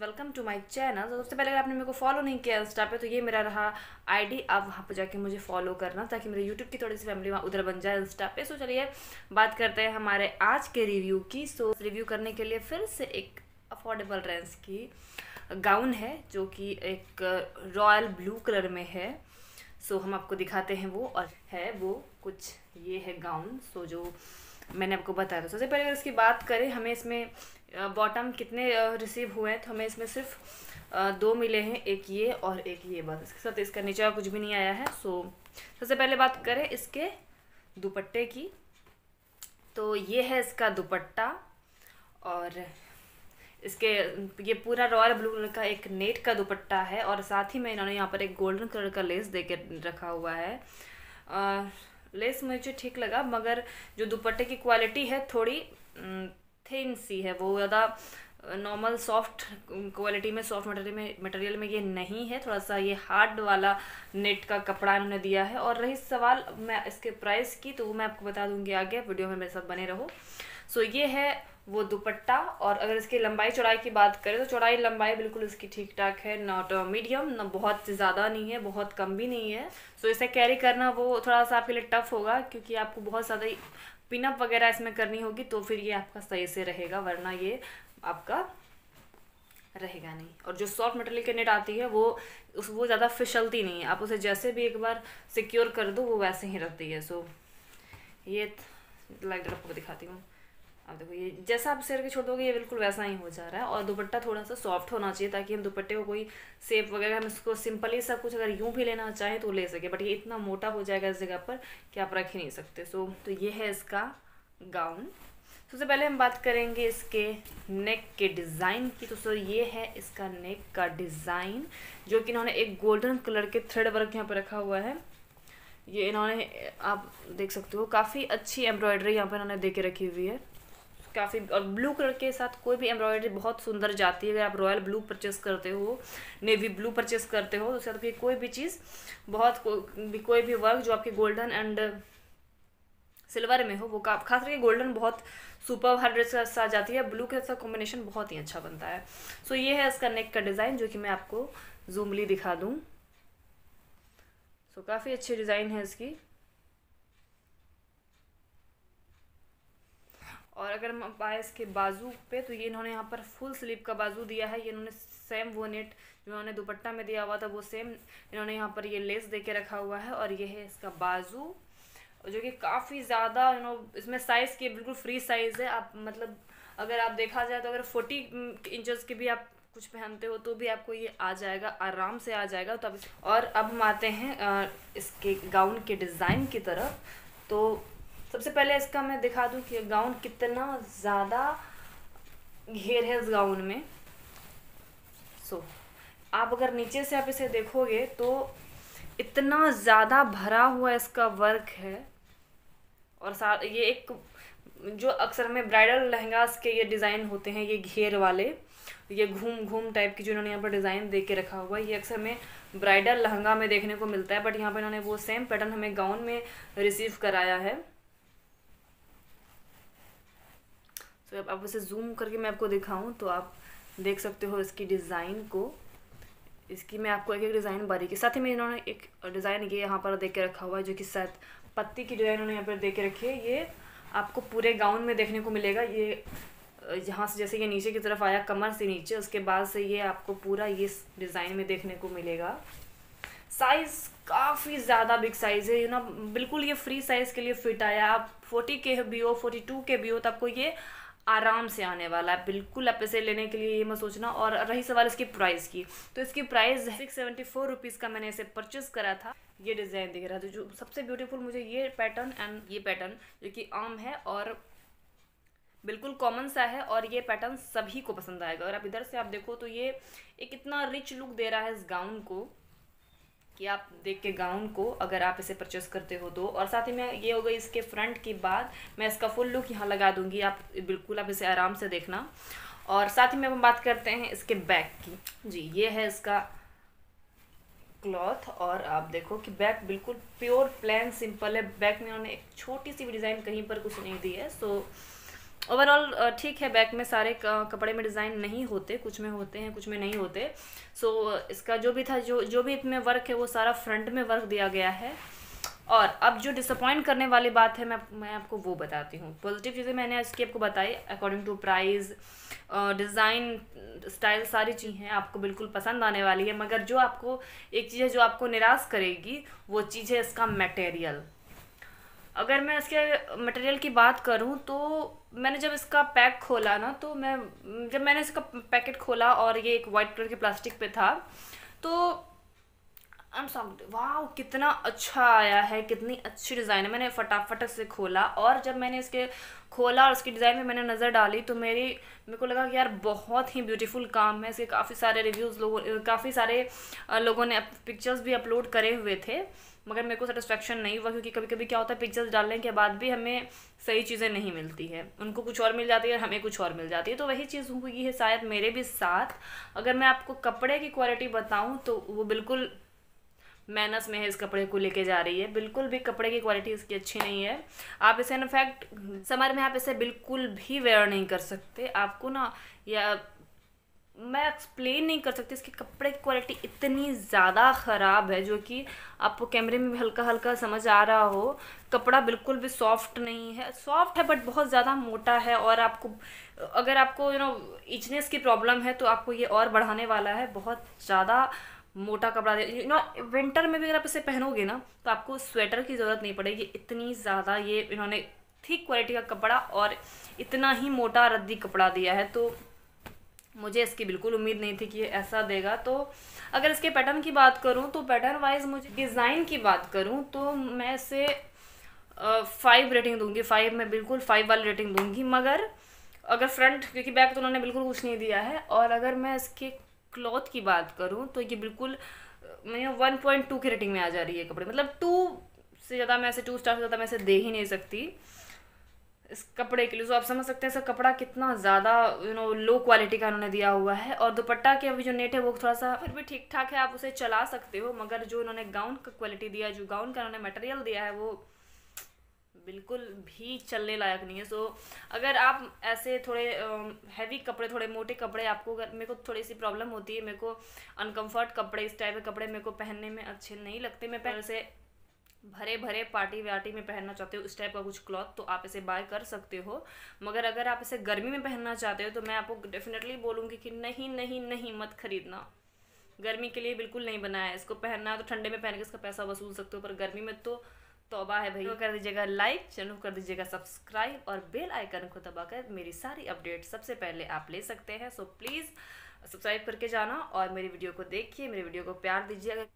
Welcome to my channel. तो सबसे पहले अगर आपने मेरे को फॉलो नहीं किया इंस्टा पे तो ये मेरा रहा आईडी, आप वहाँ पे जाके मुझे फॉलो करना ताकि मेरे यूट्यूब की थोड़ी सी फैमिली वहाँ उधर बन जाए इंस्टा पे। सो चलिए बात करते हैं हमारे आज के रिव्यू की। सो रिव्यू करने के लिए फिर से एक अफोर्डेबल रेंज की गाउन है जो कि एक रॉयल ब्लू कलर में है। सो हम आपको दिखाते हैं वो, और है वो कुछ ये है गाउन। सो जो मैंने आपको बताया था। सबसे पहले अगर इसकी बात करें, हमें इसमें बॉटम कितने रिसीव हुए हैं तो हमें इसमें सिर्फ 2 मिले हैं, एक ये और एक ये, बस। इसके साथ इसका नीचे का कुछ भी नहीं आया है। सो सबसे पहले बात करें इसके दुपट्टे की, तो ये है इसका दुपट्टा, और इसके ये पूरा रॉयल ब्लू कलर का एक नेट का दुपट्टा है, और साथ ही में इन्होंने यहाँ पर एक गोल्डन कलर का लेस दे के रखा हुआ है। लेस मुझे ठीक लगा, मगर जो दुपट्टे की क्वालिटी है थोड़ी थिन सी है, वो ज़्यादा नॉर्मल सॉफ्ट क्वालिटी में, सॉफ्ट मटेरियल में ये नहीं है। थोड़ा सा ये हार्ड वाला नेट का कपड़ा इन्होंने दिया है। और रही सवाल मैं इसके प्राइस की, तो वो मैं आपको बता दूंगी आगे, वीडियो में मेरे साथ बने रहो। सो ये है वो दुपट्टा। और अगर इसकी लंबाई चौड़ाई की बात करें तो चौड़ाई लंबाई बिल्कुल इसकी ठीक ठाक है, नॉट मीडियम, ना बहुत ज़्यादा नहीं है, बहुत कम भी नहीं है। सो इसे कैरी करना वो थोड़ा सा आपके लिए टफ होगा, क्योंकि आपको बहुत ज़्यादा पिनअप वगैरह इसमें करनी होगी, तो फिर ये आपका सही से रहेगा, वरना ये आपका रहेगा नहीं। और जो सॉफ्ट मटेरियल की नेट आती है वो ज़्यादा फिसलती नहीं है, आप उसे जैसे भी एक बार सिक्योर कर दो वो वैसे ही रहती है। सो ये लाइक आपको दिखाती हूँ। अब देखो, ये जैसा आप सिर के छोड़ दोगे ये बिल्कुल वैसा ही हो जा रहा है। और दुपट्टा थोड़ा सा सॉफ्ट होना चाहिए ताकि हम दुपट्टे को कोई शेप वगैरह, हम इसको सिंपली सा कुछ अगर यूं भी लेना चाहें तो ले सके, बट ये इतना मोटा हो जाएगा इस जगह पर कि आप रख ही नहीं सकते। तो ये है इसका गाउन। सबसे पहले हम बात करेंगे इसके नेक के डिज़ाइन की। तो ये है इसका नेक का डिज़ाइन, जो कि इन्होंने एक गोल्डन कलर के थ्रेड वर्क यहाँ पर रखा हुआ है। ये इन्होंने, आप देख सकते हो, काफ़ी अच्छी एम्ब्रॉयडरी यहाँ पर इन्होंने दे के रखी हुई है काफ़ी। और ब्लू कलर के साथ कोई भी एम्ब्रॉयडरी बहुत सुंदर जाती है। अगर आप रॉयल ब्लू परचेस करते हो, नेवी ब्लू परचेस करते हो, तो उसके साथ कोई भी चीज़ कोई भी वर्क जो आपके गोल्डन एंड सिल्वर में हो, वो खास करके गोल्डन बहुत सुपर हर ड्रेस के साथ जाती है, ब्लू के साथ कॉम्बिनेशन बहुत ही अच्छा बनता है। सो ये है इसका नेक का डिज़ाइन, जो कि मैं आपको जूमली दिखा दूँ। सो काफ़ी अच्छी डिज़ाइन है इसकी। और अगर हम आए इसके बाजू पे, तो ये इन्होंने यहाँ पर फुल स्लीव का बाजू दिया है। ये इन्होंने सेम वो नेट जो इन्होंने दुपट्टा में दिया हुआ था वो सेम इन्होंने यहाँ पर ये लेस दे के रखा हुआ है। और ये है इसका बाजू, जो कि काफ़ी ज़्यादा इसमें साइज़ की बिल्कुल फ्री साइज़ है। आप मतलब अगर आप देखा जाए तो अगर 40 इंचज़ के भी आप कुछ पहनते हो तो भी आपको ये आ जाएगा, आराम से आ जाएगा। तो और अब हम आते हैं इसके गाउन के डिज़ाइन की तरफ। तो सबसे पहले इसका मैं दिखा दूं कि गाउन कितना ज़्यादा घेर है इस गाउन में। आप अगर नीचे से आप इसे देखोगे तो इतना ज़्यादा भरा हुआ इसका वर्क है। और साथ ये एक जो अक्सर में ब्राइडल लहंगास के ये डिज़ाइन होते हैं, ये घेर वाले, ये घूम घूम टाइप की जो इन्होंने यहाँ पर डिज़ाइन दे के रखा हुआ है, ये अक्सर में ब्राइडल लहंगा में देखने को मिलता है। बट यहाँ पर इन्होंने वो सेम पैटर्न हमें गाउन में रिसीव कराया है। तो अब आप उसे जूम करके मैं आपको दिखाऊं तो आप देख सकते हो इसकी डिज़ाइन को। इसकी मैं आपको एक एक डिज़ाइन बारीकी, साथ ही में इन्होंने एक डिज़ाइन ये यहाँ पर दे के रखा हुआ है, जो कि शायद पत्ती की डिज़ाइन उन्होंने यहाँ पर दे के रखी है। ये आपको पूरे गाउन में देखने को मिलेगा। ये यहाँ से जैसे ये नीचे की तरफ आया, कमर से नीचे, उसके बाद से ये आपको पूरा ये डिज़ाइन में देखने को मिलेगा। साइज़ काफ़ी ज़्यादा बिग साइज़ है, बिल्कुल ये फ्री साइज़ के लिए फिट आया। आप 40 के भी हो, 42 के भी हो, तो आपको ये आराम से आने वाला है। बिल्कुल आप इसे लेने के लिए ये मत सोचना। और रही सवाल इसकी प्राइस की, तो इसकी प्राइस 674 रुपीज़ का मैंने इसे परचेस करा था। ये डिज़ाइन दिख रहा था, जो सबसे ब्यूटीफुल मुझे ये पैटर्न एंड ये पैटर्न जो कि आम है और बिल्कुल कॉमन सा है, और ये पैटर्न सभी को पसंद आएगा। और आप इधर से आप देखो तो ये एक इतना रिच लुक दे रहा है इस गाउन को कि आप देख के गाउन को, अगर आप इसे परचेस करते हो तो। और साथ ही में ये हो गई इसके फ्रंट की बात। मैं इसका फुल लुक यहाँ लगा दूंगी, आप बिल्कुल आप इसे आराम से देखना। और साथ ही में हम बात करते हैं इसके बैक की। जी, ये है इसका क्लॉथ, और आप देखो कि बैक बिल्कुल प्योर प्लेन सिंपल है। बैक में उन्होंने एक छोटी सी भी डिज़ाइन कहीं पर कुछ नहीं दी है। ओवरऑल ठीक है। बैक में सारे कपड़े में डिज़ाइन नहीं होते, कुछ में होते हैं कुछ में नहीं होते। सो इसका जो भी था, जो भी इसमें वर्क है वो सारा फ्रंट में वर्क दिया गया है। और अब जो डिसअपॉइंट करने वाली बात है मैं आपको वो बताती हूँ। पॉजिटिव चीज़ें मैंने इसकी आपको बताई, according to price, design, style, सारी चीज़ें आपको बिल्कुल पसंद आने वाली है। मगर जो आपको एक चीज़ है जो आपको निराश करेगी, वो चीज़ है इसका मटेरियल। अगर मैं इसके मटेरियल की बात करूं तो मैंने जब इसका पैक खोला ना, तो जब मैंने इसका पैकेट खोला और ये एक वाइट कलर के प्लास्टिक पे था, तो आई एम सॉक्ड, वाह कितना अच्छा आया है, कितनी अच्छी डिज़ाइन है। मैंने फटाफट से खोला और जब मैंने इसके खोला और उसकी डिज़ाइन में मैंने नज़र डाली तो मेरे को लगा कि यार बहुत ही ब्यूटीफुल काम है। इसके काफ़ी सारे रिव्यूज़ काफ़ी सारे लोगों ने पिक्चर्स भी अपलोड करे हुए थे, मगर मेरे को सेटिस्फेक्शन नहीं हुआ, क्योंकि कभी कभी क्या होता है पिक्चर्स डालने के बाद भी हमें सही चीज़ें नहीं मिलती है। उनको कुछ और मिल जाती है और हमें कुछ और मिल जाती है। तो वही चीज़ हुई है शायद मेरे भी साथ। अगर मैं आपको कपड़े की क्वालिटी बताऊँ तो वो बिल्कुल माइनस में है, इस कपड़े को लेके जा रही है। बिल्कुल भी कपड़े की क्वालिटी इसकी अच्छी नहीं है। आप इसे इनफैक्ट समर में आप इसे बिल्कुल भी वेयर नहीं कर सकते। आपको ना, या मैं एक्सप्लेन नहीं कर सकती, इसके कपड़े की क्वालिटी इतनी ज़्यादा ख़राब है, जो कि आपको कैमरे में भी हल्का हल्का समझ आ रहा हो। कपड़ा बिल्कुल भी सॉफ्ट नहीं है, सॉफ्ट है बट बहुत ज़्यादा मोटा है। और आपको अगर आपको इचनेस की प्रॉब्लम है तो आपको ये और बढ़ाने वाला है। बहुत ज़्यादा मोटा कपड़ा विंटर में भी अगर आप इसे पहनोगे ना तो आपको स्वेटर की ज़रूरत नहीं पड़ेगी। इतनी ज़्यादा ये इन्होंने थिक क्वालिटी का कपड़ा और इतना ही मोटा रद्दी कपड़ा दिया है। तो मुझे इसकी बिल्कुल उम्मीद नहीं थी कि ये ऐसा देगा। तो अगर इसके पैटर्न की बात करूं तो पैटर्न वाइज, मुझे डिज़ाइन की बात करूं तो मैं इसे 5 रेटिंग दूंगी। 5 में बिल्कुल 5 वाली रेटिंग दूंगी। मगर अगर फ्रंट, क्योंकि बैक तो उन्होंने बिल्कुल कुछ नहीं दिया है। और अगर मैं इसके क्लॉथ की बात करूं तो ये बिल्कुल 1.2 की रेटिंग में आ जा रही है कपड़े। मतलब 2 से ज़्यादा मैं इसे 2 स्टार से ज़्यादा मैं इसे दे ही नहीं सकती इस कपड़े के लिए। तो आप समझ सकते हैं इसका कपड़ा कितना ज़्यादा लो क्वालिटी का उन्होंने दिया हुआ है। और दुपट्टा के अभी जो नेट है वो थोड़ा सा फिर भी ठीक ठाक है, आप उसे चला सकते हो। मगर जो उन्होंने गाउन का क्वालिटी दिया है, जो गाउन का उन्होंने मटेरियल दिया है, वो बिल्कुल भी चलने लायक नहीं है। सो अगर आप ऐसे थोड़े हैवी कपड़े, थोड़े मोटे कपड़े आपको, अगर मेरे को थोड़ी सी प्रॉब्लम होती है, मेरे को अनकम्फर्ट कपड़े, इस टाइप के कपड़े मेरे को पहनने में अच्छे नहीं लगते। मैं पहले से भरे भरे पार्टी व्याटी में पहनना चाहते हो इस टाइप का कुछ क्लॉथ, तो आप इसे बाय कर सकते हो। मगर अगर आप इसे गर्मी में पहनना चाहते हो तो मैं आपको डेफिनेटली बोलूँगी कि नहीं नहीं नहीं, मत खरीदना। गर्मी के लिए बिल्कुल नहीं बनाया है। इसको पहनना है तो ठंडे में पहन के इसका पैसा वसूल सकते हो, पर गर्मी में तो तौबा है भाई। तो कर दीजिएगा लाइक, चैनल को कर दीजिएगा सब्सक्राइब और बेल आइकन को दबाकर मेरी सारी अपडेट सबसे पहले आप ले सकते हैं। सो प्लीज़ सब्सक्राइब करके जाना और मेरी वीडियो को देखिए, मेरी वीडियो को प्यार दीजिए।